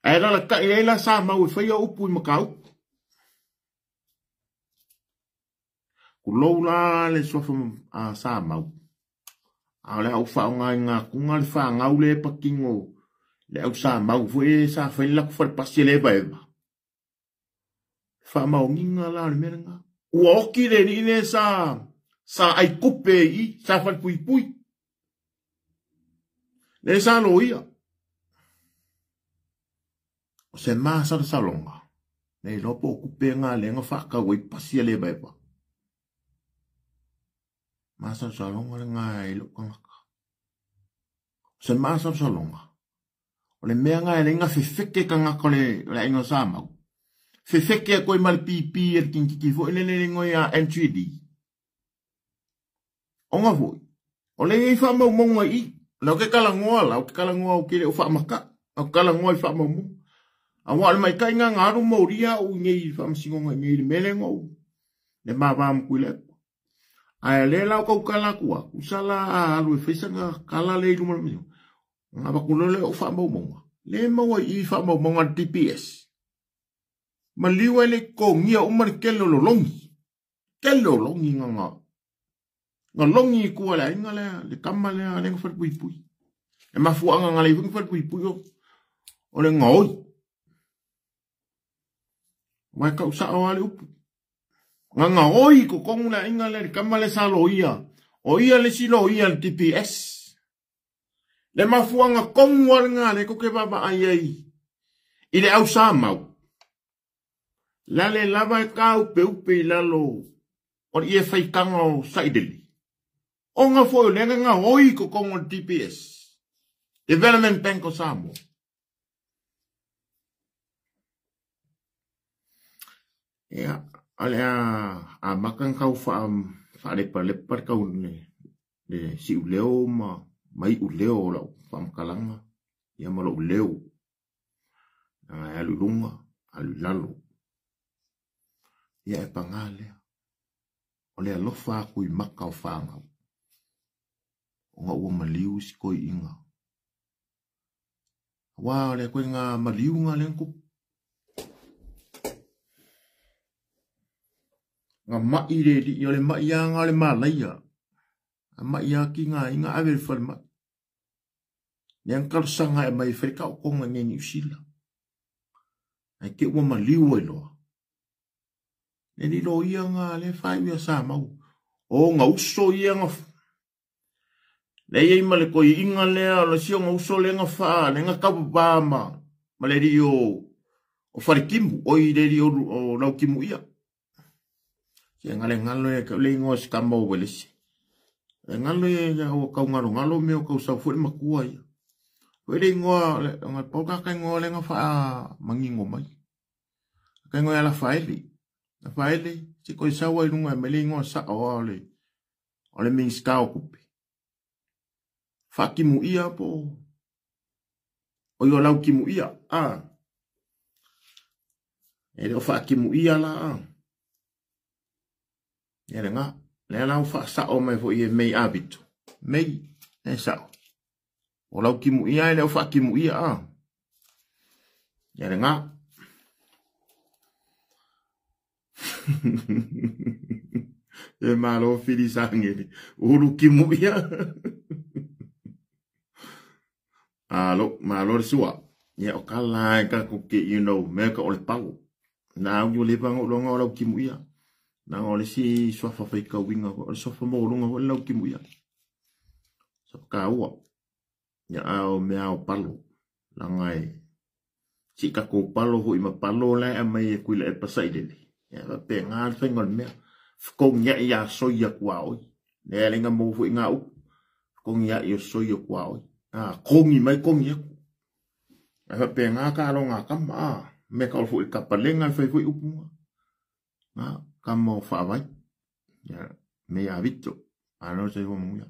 era la kai la sa ma u fio upu makau ku lo la le sofa a sa ma ale au fa nga kunga le fa ngau le pakingo le au sa mau foi sa fa la fa pasile ba fa mau nginga la le menga o ki le ni ne sa ai kupe I sa fa pui le sa lo ia o se ma sa longa le lo po kupe nga le nga fa ka we pasile ba masa salonga ngai lo kanga se masa salonga ole mea ngai le nga fefeke kanga kole la ingo sama fefeke ko mal pipi er kinki fo le ngoi a N3D O ngā fui. O le ngai wha mau monga I. Lau ke kala ngoa o kere o wha maka. Au kala ngoa I wha mau monga. A wale mai kai ngā ngaru mauria o ngei wha masingonga ngei mele ngau. Le maa wāmu kui leku. Ai le lau kau kala kua. Usala a alu e whaisanga kala le ilu mara. Ngā wakulole o wha mau monga. Le maua I wha mau monga DPS. Ma liwa le ko ngia umar kele lo longi. Kele lo longi ngā. Ngā longi kua le inga le kama le a lenga whare pui pui. E mafuanga ngā le iwingi whare pui pui o le ngoi. Wai kau sa o ale upu. Ngā oi ko kongu le inga le kama le salo ia. O ia le silo ia le TPS. Le mafuanga kongu ar ngā le ko ke baba ai ai. I le au sa mau. Lale lava e kau pe upe I lalo. O ie whaikanga o saideli. O ngā fōi lenga ngā oi ko kongo TPS. Development Bank o Samoa. Ia, ale a makang kau wha lepa kau le si uleo mai uleo lau whamkalanga. Ia malo uleo. Nga alu lunga, alu lalo. Ia e pangale. O le alofa kui maka o whangau. O ngā ua maliu si koi inga. Wā le koe ngā maliu ngā lengko. Ngā mai re di, o le mai a ngā le mālaia. A mai a ki ngā inga awere whare mai. Niang karusanga e mai whareka o konga nge New Zealand. Ai ke ua maliu e loa. Ne ni lo ia ngā le whai ua sa mau. O ngā uso ia ngā le iei ma le koi inga lea la sio ngā uso le ngā wha le ngā kapapāma ma le ri o wharekimu o I le ri o laukimu ia. Se ngale ngalo e ka le ingoa si kama o welesi. E ngalo e o kau ngalo me o kau sau fure makua ia. Wele ingoa ngā paukaka ingoa le ngā wha mangingo mai. Ka ingoa la whaele. La whaele se koi sawa I runga e me le ingoa sa o le minska o kupe. Whakimu ia po. O yo lau kimu ia. E reo whakimu ia la. E re ngā. Le lau whaasao mai fo I e mei abito. Mei. E sao. O lau kimu ia e reo whakimu ia. E re ngā. E malo whiri sangere. Uru kimu ia. Malo sua. Ia o kala e ka kuke, you know, mea ka ole pau. Nā au le panga o longa o lau kimu ia. Nā o le si swafa whaika winga, o le swafa mo longa o lau kimu ia. So ka ua. Ia au mea o palo. Langai. Si ka ko palo ho ima palo la e mai e kuila e pasai lele. Ia wa pe ngā whaingon mea. Fkong ia ia soia kua oi. Nea lenga mo fu inga u. Fkong ia ia soia kua oi. Kongi mai kongi aku. Aha pe ngā ka alo ngā kama. Me ka olfu I kapalenga whai fui upunga. Ngā kama o whaawai. Me a vito. Ano se hua munga.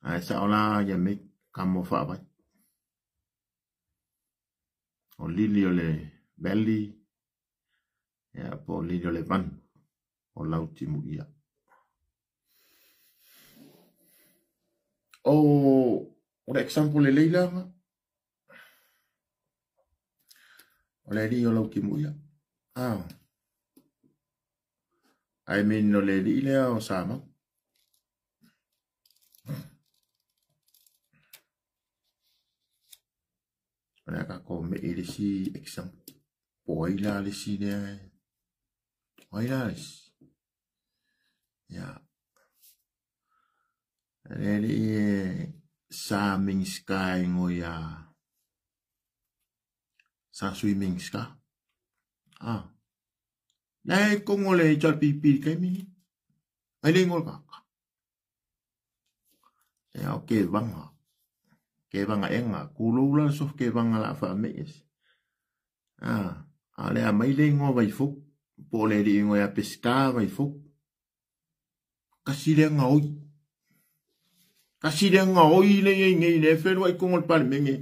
Ai sa ola ya me kama o whaawai. O lili o le belly. Ya po lili o le van. O lauti mu ia. O le example le leila nga. O le ri o lau ki muia. Ai min no le ri lea o sama. O le ka ko me le si example. Po ila le si lea. O ila le si. Ya. Le ri sa ming sky ngo ya. Sa swimming ska. Nei kongo le chal pipi kai mini. Ai le ngol ka. Ya o ke vanga. Ke vanga enga kulula so ke vanga la fa mes. Ale a mai le ngo vai fuk. Po le ri ngo ya pesca vai fuk. Kasi le ngoi. Kasi le nga oi le ye ngai le fe wai kongol pal menge.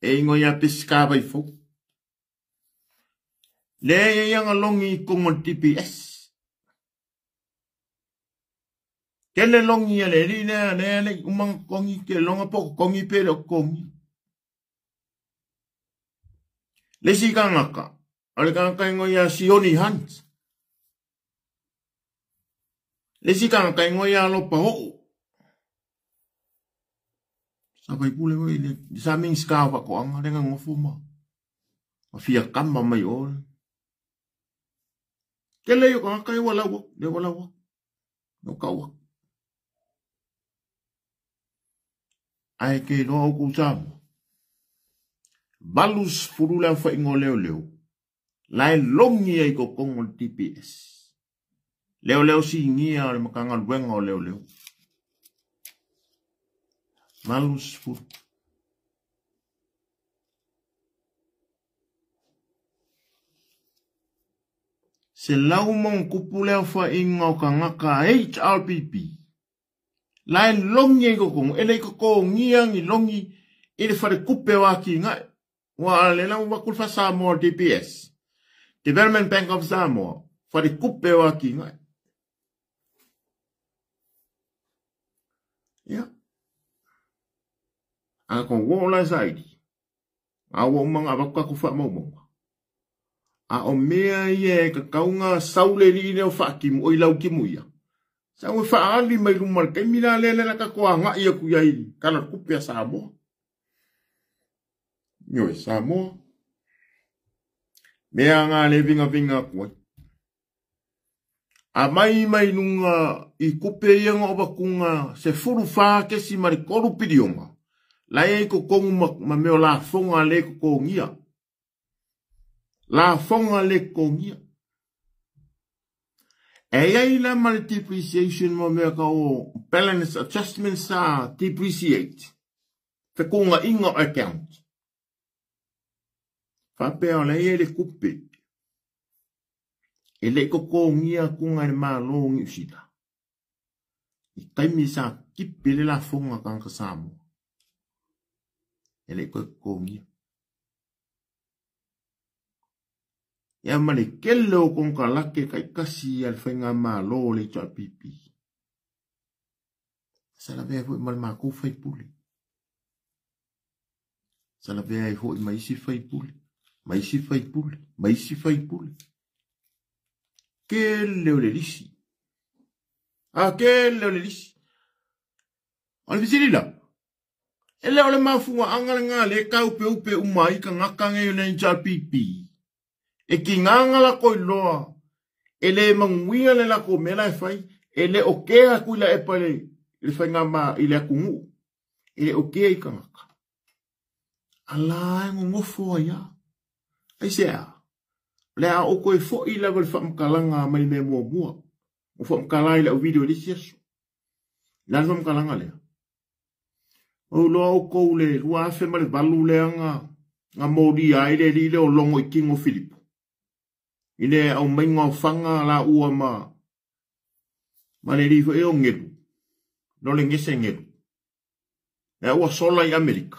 E ngo ya pesca vai fo. Le ye yang longi kongol TPS. Kele longi ya le ri le umang kongi ke longa po kongi pe lo kongi. Le si kangaka. Ale kangaka ngo ya sioni hans. Le si kangaka ngo ya lo pa ho. Sabai pule ko ile saming skawa ko ang dengan ngofuma. Afia kamba mai ol. Kele yo ka kai wala wo, de wala wo. No kawa. Ai ke no ku sam. Balus furula fa ingoleo leo. Lai longi ai ko kongol TPS. Leo si ngia le makanga wenga leo. Malus fur. Se lau mong kupulea fa inga ka ngaka HRPP. Lai longi ko kong, ele ko ngiang i longi ele fare kupe waki ngai. Wa le lau wakul fa Samoa DPS. Development Bank of Samoa. Fare kupe waki ngai. Ya. Ako wola zaidi. Awo mga abaka ku fa mo. A o mea ye ka kaunga saule li ne o whaakimu o ilau kimu ia. Sa ue whaali mai lumar kai mina lele na ka koa nga ia ku iai kana kupea Samoa. Nyoe Samoa. Mea ngā le vinga kua. A mai nunga i kupe ianga o bakunga se furu whaa kesi mari koru pirionga. Lai ko kongu ma meo la fonga le ko kongia. La fonga le kongia. E ai la mal depreciation mo mea ka o balance adjustment sa depreciate. Fe konga inga account. Fa pea le e le kupe. E le ko kongia kunga le malo ngi usita. I taimi sa kipe le la fonga kanka Samoa. Ele ko kongia. Ya mane kele o konka lake kai kasi al whainga malo le tua pipi. Sala vea fo mal mako fai pule. Sala vea i fo maisi fai pule. Maisi fai pule. Maisi fai pule. Kele o le lisi. Kele o le lisi. Al visiri la. Ele ole mafunga angala nga le kaupe upe umai ka ngaka nge le nja pipi. E ki ngangala koi loa. Ele manguia le la ko mela e fai. Ele okea kuila e pale. Ele fai ngama ile akungu. Ele okea i ka ngaka. Ala e ngofo ya. Ai sea. Le a oko e fo i level fa mkalanga mai me mua mua. O fa mkalanga ile o video li siasu. Lan fa mkalanga lea. O loa o kou le lua afe male balu le nga mori a ile li le o longo i King o Filipo. Ile au mainga o fanga la ua ma le rifo e o ngeru. No le ngese ngeru. E ua sola i Amerika.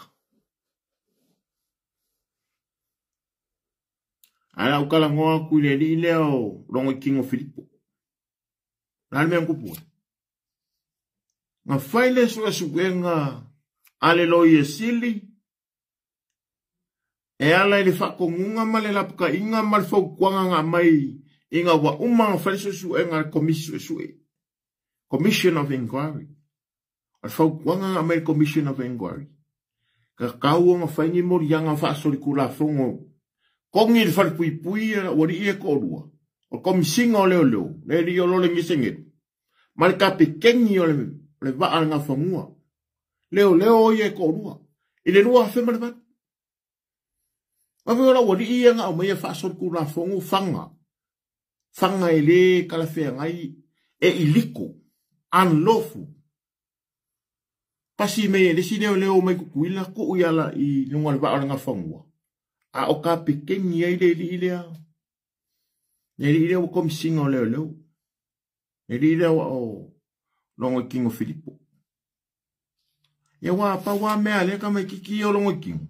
Ala u kala ngoa ku ile li le o longo i King o Filipo. Nal me angupua. Nga faile suwe nga Aleluia sili. E ala ili whakongunga male lapka inga malfau kuanga nga mai inga wa umanga whalisosu e nga Commission of Inquiry. Alfau kuanga nga mai Commission of Inquiry. Ka kaua nga whaingi mori yanga whaasori kula whongo. Kongi ili whalipui wari ia korua. O komisinga o leo. Le li o lole ngisengeru. Mali ka pekengi o le waa nga whangua. Leo ye ko rua. Ile rua fe male bat. Ma ora wori ia nga o mai fa so ku na fongu fanga. Fanga ile kala fe ngai e iliko unlawful. Pasi me le si leo mai ku kuila ku yala i lunga ba nga fangua. A o ka pekengi ile ile. Ile o kom singo leo. Ile o longo King o Filipo. Ia wā pa wā mea le ka mai kiki o longo kingu.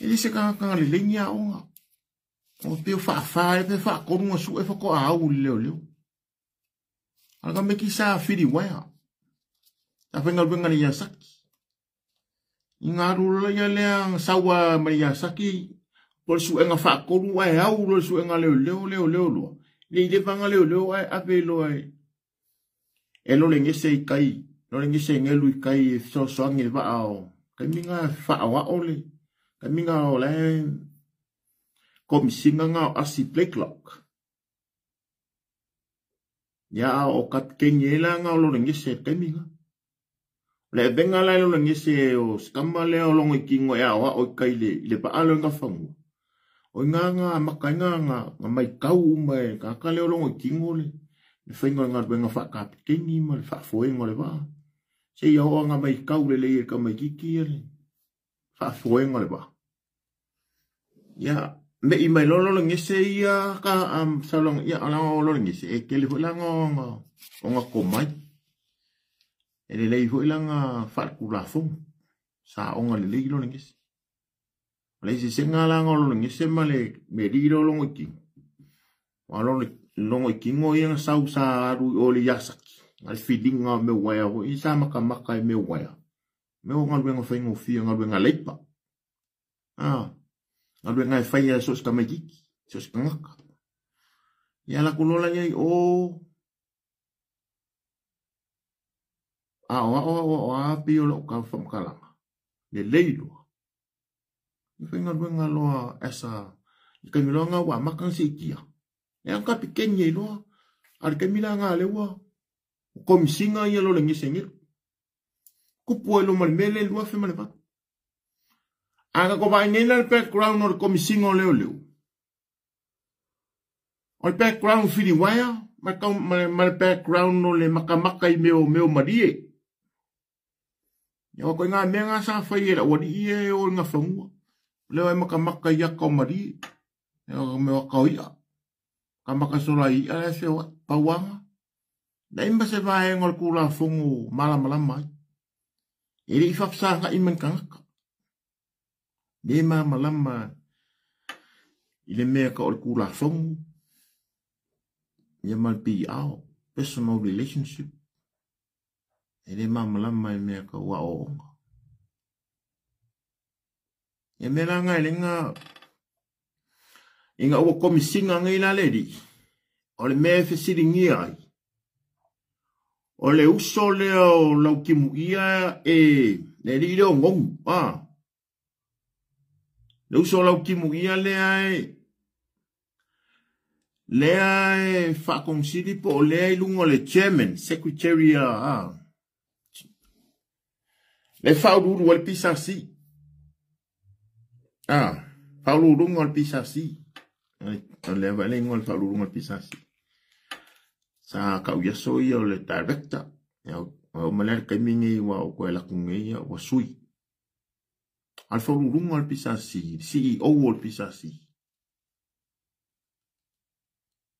Ele se kanga le lengi a onga. O peo wha e pe wha korunga su e whako a au leo leo. Ala ka me ki sa whiri waia. Ta whenga ruenga ni Yasaki. I ngā rula ia lea sawa mai Yasaki. Por su enga wha koru ai au lo su enga leo lua. Le i le vanga leo ai ape lo ai. E lo le ngese i kai. Lo le ngese ngelu i kai e so soangi le wa ao. Kai minga wha awa ole. Kai minga o le komisinga ngā asi Blakelock. Ia o kat kenye la ngā o lo le ngese kai minga. Le venga lai lo le ngese o skama le o longo i kingo e awa o kai le pa alo ngā whangu. O ngā makai ngā mai kau mai ka ka leo longo i kingo le. Le whainga ngā ruenga whakapi kengi ma le whaafoenga le wā. Se ia hoa ngā mai kau le e ka mai kiki le. Whaafoenga le wā. Ia, me i mai lolo le ngese ia ka saulanga ia alanga o lolo ngese. E ke le huilanga o ngā komai. E le lei huilanga whaakula fonga. Sa onga le lei lolo ngese. Le se senga la ngolo ngese male me riro longo ki. Wa longo ki ngo ia sau sa aru o le Yasaki. Al feedinga me waya o isa maka me waya. Me o ngalu nga faingo fia ngalu nga leipa. Ngalu nga faia sos ka magiki, sos ka ngaka. Ia la kulola ngai o api o lo ka famkalanga. Le leilo. Whenga ruenga loa esa i ka milonga wa makang se ikia. E anka pikenye loa. Ari ka milanga lewa. Komisinga ia lo le ngese ngiru. Kupua ilo malimele lua fe malepa. Anga ko vai nena le background o le komisinga o leo. O le background fili waya. Ma le background o le makamaka i meo marie. Ia wako ngā mea ngā sa whai e la wadi ie o ngā whangua. Leo e makamaka ia kau mari. Leo me wakau ia. Kamaka sola ia le se pauanga. Na imba se vae ngol kula fongu malama. Iri i whapsanga i menkangaka. Ne malama. I le mea ka o le kula fongu. Ia malpi ao. Personal relationship. Iri malama i mea ka wa o onga. E mera ngai le inga ua komisinga ngai la leri. O le mea whesiringi ai. O le uso leo lau kimu ia le riro ngongu. Le uso lau kimu ia lea e whakonsiri po o lea ilungo le chairman, secretary le whaururu al pisasi. Whaururunga al pisasi. Le valengo al whaururunga al pisasi. Sa kau yaso ia o le director. O malere kaimingi wa o koe lakunge wa sui. Al whaururunga al pisasi. CEO al pisasi.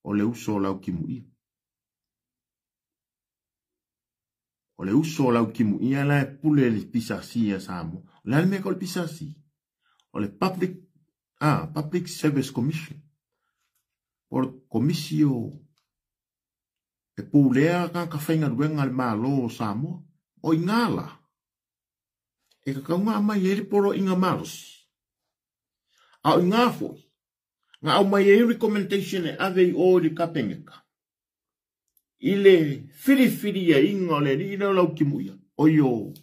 O le uso lau kimui. O le uso lau kimui la e pule le pisasi a samo. Le alme ko le pisasi. O le Public Service Commission. Por komisio e pulea ka whainga ruenga le malo o Samoa. O ingala. E ka kaunga mai eri poro inga marosi. A o ingafo. Nga au mai eri recommendation e ave i o li kapengeka. Ile firi e inga le rira lau kimuia. O yo.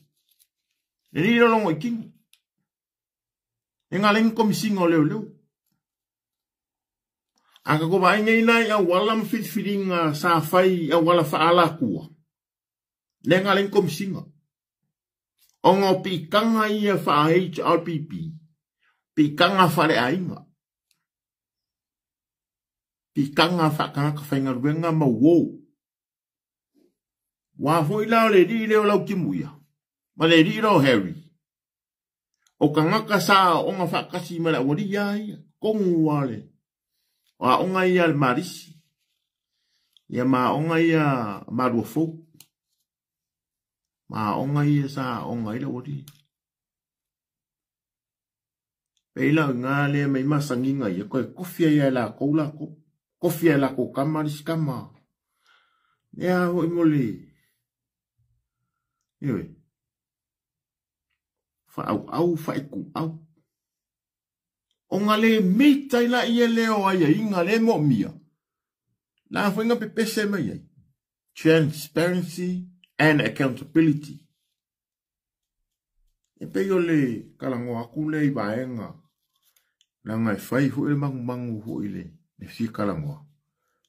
Le rira longo i kingu. E ngā lengi komisinga o leo. Anga ko vai ngai nai a wala mawhitwhiringa sa whai a wala whaala kua. Le ngā lengi komisinga. O ngā pikanga ia wha HRPP. Pikanga whare a inga. Pikanga whakanga ka whainga ruenga ma wou. Wa hoi lao le reo lau kimuia. Ma le reo Harry. O ka ngaka sa o ngā whakasi mara wari ia kongu wale. Wa onga ia le marisi. Ia ma onga ia marua fō. Ma onga ia sa onga ila wadi. Peila ngā lea mai masanginga ia koe kofia ia la koula ko. Kofia la ko kamaris kama. Nea hoi moli. Iwe. Fa au fa iku au. Onga le meitai la ia leo aia inga le mo mia. La whainga pepese mai ai. Transparency and accountability. E peo le kalango aku le i vaenga. La ngai whai hu ele mangu hu ile. Ne fi kalango.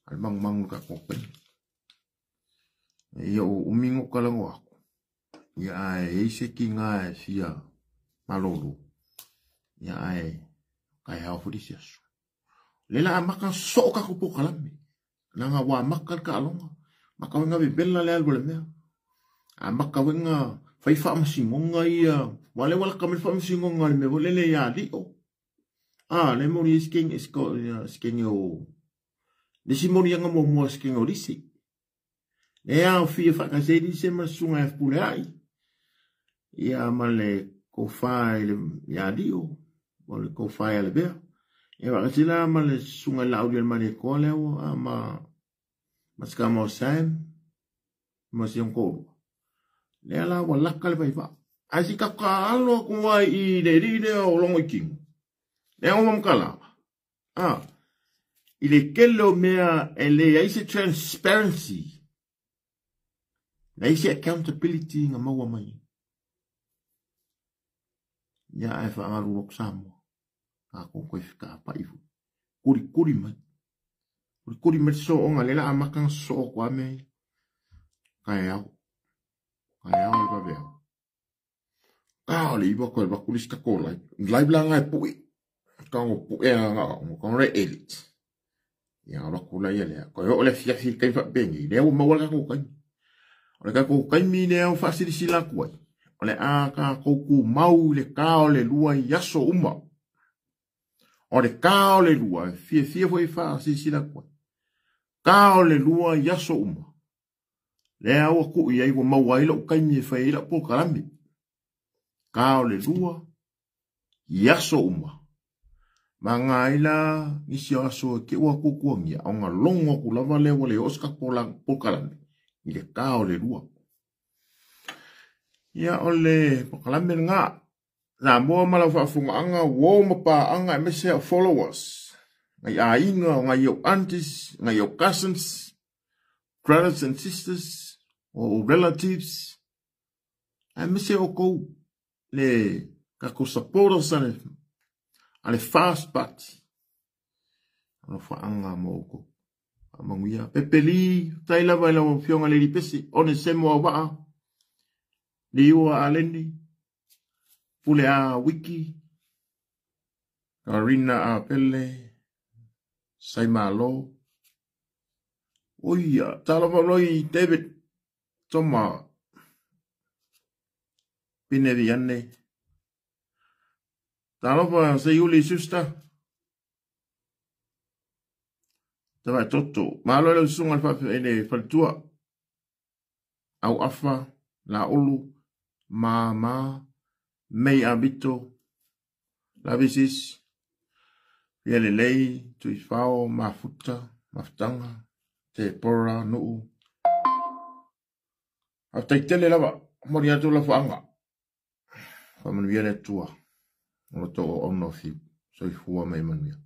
Al mangu ka kopeni. Ia o umingo kalango aku. Ia ai eise ki ngā e fia malolo. Ia ai kai hao huri siasu. Lela a maka soka kupo kalame. Nanga wa maka ka alonga. Maka wenga bebela le algo le mea. A maka wenga fai wha masingonga ia. Wale wala kamil wha masingonga le mea. Lele ia li o. Le mori skeng o. Nisi mori anga mo mua skeng o risi. Ea o fia whakaseri se masunga e pule ai. Ia male ko whae le ia li o. Wale ko whae le bea. E wakasila male sunga lauri al mani ko leo. Mas ka mo Sam. Mas yung ko. Lea la walaka le paipa. Asi kakalo kuwa i de ride o longo ikingu. Lea o mamkala. Ile kelo mea ele aise transparency. Na isi accountability nga maua mai. Ia e whaangaru rok Samoa. Ako koe whika apa ifu. Kuri mai. Kuri mai so o nga lela amakang so o kwa mei. Kai au. Kai au iwa bea. Kao le iwa koe wakulis ka kolai. Nglai bila ngai pui. Kao pui a nga o. Kao re elite. Ia wakulai a lea. Koe o le fiafi kai wha bengi. Lea o mawala ka kukai. O le ka kukai mi lea o whasiri sila kuai. O le a ka kouku mau le kao le lua i aso uma. O le kao le lua. Fia foi whasiri sila kuai. Kao le lua i aso uma. Lea ua ku i aiwa mawaila o kaimi e whaila po karami. Kao le lua i aso uma. Ma ngaila isi aso ke ua kukuangia. O ngā longa ku lava lewa le oska po karami. I le kao le lua. Ia o le po karami ngā. Nā mua mala whaafunga anga wō mapa anga e mese followers. Ngai a inga o ngai o aunties, ngai o cousins, brothers and sisters, or relatives. A mese o kou le kako supporters ale fast party. Ano whaanga mo o kou. Amanguia. Pepeli, taila waila o fionga le ripesi, one semo a waa. Liua a lendi. Pule a wiki. Karina a pele. Saimalo. Oia, talamaloi David Toma. Pinevi ane. Talapa se yuli susta. Tava toto. Malo le sunga fafe ene faltua. Au afa la olu ma mei abito la visis. Ele lei tui fao mafuta maftanga te pora nuu. Aftaitele lava mori atu la fanga. Faman viene tua. Ono to ono fi. Soi fua mai manuia.